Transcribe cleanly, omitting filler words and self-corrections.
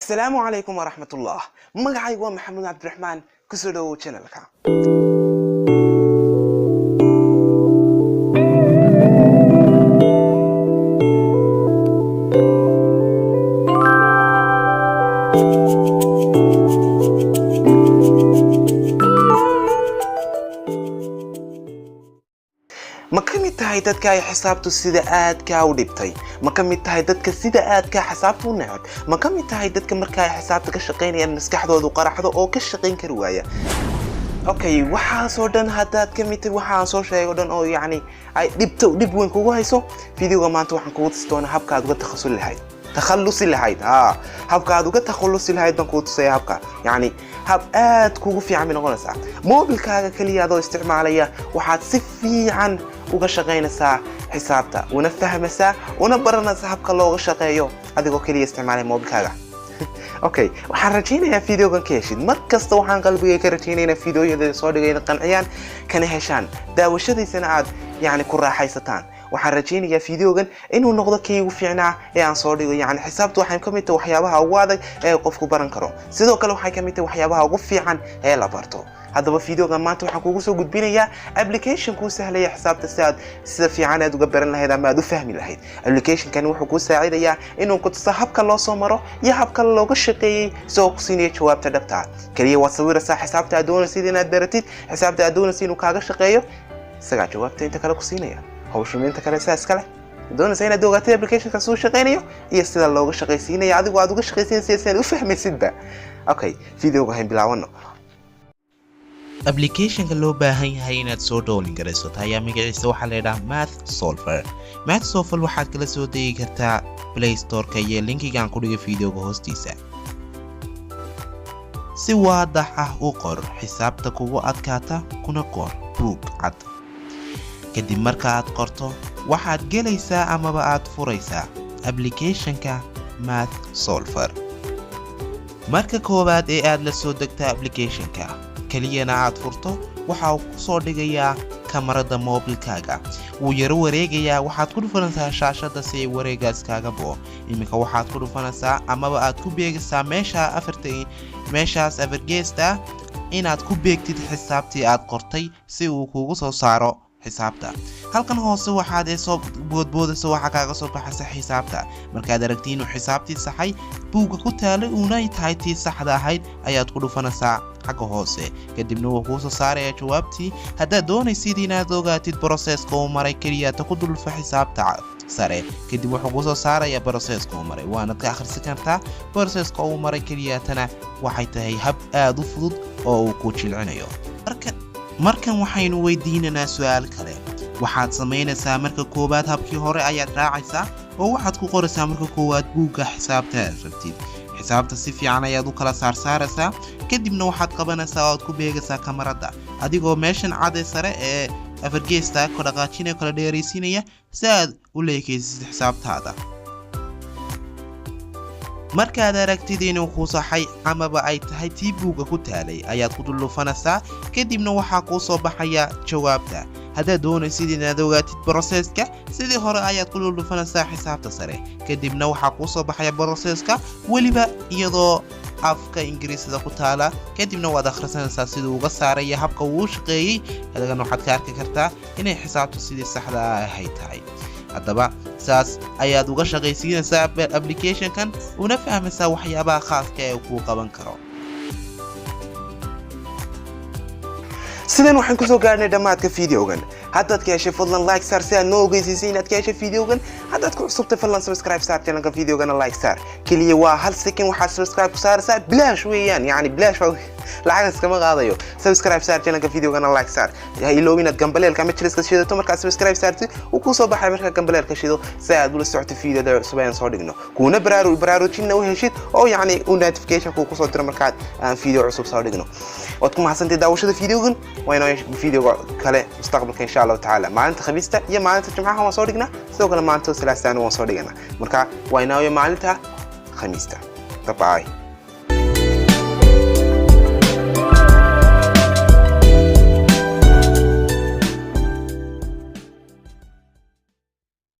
السلام عليكم ورحمة الله. مقعي ومحمد عبد الرحمن كسودو channelka. ما كمية هاي دتك هاي حسابته السيدات كاو دبتي ما كمية هاي دتك السيدات كحسابته نعد ما كمية هاي دتك مركاي حسابتك الشقين يعني مسكحدود وقرحدود أو كشقين كرواية أوكي وحاسودن هادات كمية وحاسو شيء ودن أو يعني أي دب وين كوجو هيسو فيديو كمان توحن كوت ستون هبك هذا تخصص لهاي تخلص لهاي هبك هذا تخلص لهاي بنكوت سي هبك يعني هبقات كوجو في عمل غلسة مو بالكاغا كلي هذا استعمالية وحاد سفي عن وقشقينسا حسابته ونفهمسا ونبرنسا هبك لو قشقيو adigoo kaliya isticmaalay mobilkaaga okay waxaan rajaynayaa fiidiyogan ka heshid markasta waxaan qalbigay ka rajaynayaa fiidiyooyada soo dhigayna qanciyaan kana heshaan daawashadiisana aad yani ku raaxaysataan waxaan rajaynayaa fiidiyogan inuu noqdo kii ugu fiicnaa ee aan soo dhigo yani xisaabtu waxay ka mid tahay waxyaabaha ugu adag ee qofku baran karo sidoo kale waxay ka mid tahay waxyaabaha ugu fiican ee la barto هذا فيديو maanta waxaan kugu soo gudbinayaa application ku sahlaya xisaabta sida fiican aad uga baran lahayd ama aad u fahmi lahayd application kan wuxuu ku saacidayaa inuu ku tuso habka loo soo maro iyo habka looga shaqeeyay soo ku siinay jawaabta dhabta ah kaliya waa sawiraysaa xisaabta aad doonaysid inaad baratid xisaabta aad doonaysid inuu kaaga shaqeeyo isaga jawaabta inta kale ku siinaya hawshimeenta kale saas kale doonaysid inaad ogaatid application ka soo shaqeynayo iyo sida looga shaqeysiinayo adigoo aad uga shaqeysiinaysid si aad u fahmaysidba okay videoga hayn bilaawano application-ka loo baahan yahay inaad soo download garayso ayaa magaciisa waxa la yiraahdaa Math Solver waxaad kala soo degi kartaa Play Store-ka iyo linkiga aan ku dhigay fiidiyoga hoostiisa si waadax ah u qor xisaabta kugu adkaata kuna qor buug cad kadib marka aad qorto waxaad gelaysaa amaba aad furaysaa application-ka Math Solver marka koowaad ee aad la soo degtaa application-ka kaliyana aad furto waxa uu ku soo dhigayaa kamarada mobilkaaga wuu yara wareegayaa waxaad ku dhufanaysaa shaashada si wareegaas kaaga boo iminka waxaad ku dhufanaysaa amaba aad ku beegaysaa meeshaas avergeesta inaad ku beegtid xisaabtii aad qortay si uu kugu soo saaro xisaabta halkan hoose waxaad soo boodboodaysaa waxa kaaga soo baxaysa xisaabta markaad aragtiin inuu xisaabtii saxay buuga ku taalay una tahay tii saxda ahayd ayaad ku dhufanaysaa xagga hoose kadibna wuu ku soo saaraya jawaabtii haddaad doonaysid inaad ogaatid process-ka uu maray kaliya ta ku dulfa xisaabta sare kadib wuxuu ku soo saaraya process-ka uu maray waana ka akhrisan kartaa process-ka uu maray kaliya tana waxay tahay hab aad u fudud oo uu ku jilcinayo markan waxaynu weydiinanaa su'aal kale waxaad samaynaysaa marka koobaad habkii hore ayaad raacaysaa oo waxaad ku qoraysaa marka koowaad buugga xisaabta aad rabtid xisaabta si fiican ayaad u kala saaraysaa kadibna waxaad qabanaysaa oo aad ku beegaysaa kamarada adigoo meeshan cad sare ee afargeesta ka dhaqaajinaya kala dheeraysiinaya si aad u leekaysid xisaabtaada markaad aragtid inuu ku saxay amaba ay tahay tii buuga ku taalay ayaad ku dulufanaysaa kadibna waxaa ku soo baxaya jawaabta haddaad doonaysid inaad ogaatid process-ka sidii hore ayaad ku dulufanaysaa xisaabta sare kadibna waxaa ku soo baxaya process-ka waliba iyadoo afka ingiriisiga ku taala kadibna waad akhrisanaysaa siduu uga saaraya habka uu shaqeeyay hadana waxaad ka arki kartaa inay xisaabtu sidii saxda ah ahay tahay haddaba saas ayaad uga shaqaysiinaysaa application-kan una fahmaysaa waxyaabaha khaaska ee uu qaban karo sidan waxaan ku soo gaarnay dhamaadka fiidiyogan haddaad ka heshay fadlan like saar si aad noo ogeysiisay inaad ka heshay fiidiyogan haddaad ku cusubtay fadlan subscribe saar channelka fiidiyogana like saar kaliya waa hal second waxaad subscribe ku saaraysaa bilaash weeyaan yani bilaash lacag iskama qaadayo subscribe saar channelka fiidiyogana like saar ha iloobin inaad gambaleelka ama jiliska shidato markaad subscribe saartid uu ku soo baxay marka gambaleelka shido si aad ula socoto fiidiyada cusub aan soo dhigno kuna baraarujinna u heshid oo yani notification ku soo diro markaad aan fiidiyo cusub soo dhigno waad ku mahadsantahay daawashada fiidiyogan wayna fiidiyoga kale mustaqbalka insha Allah taala maalinta khamiista iyo maalinta jimcaha waan soo dhignaa sidoo kale maalinta salaasaan waan soo dhignaa marka wayna maalinta khamiista bye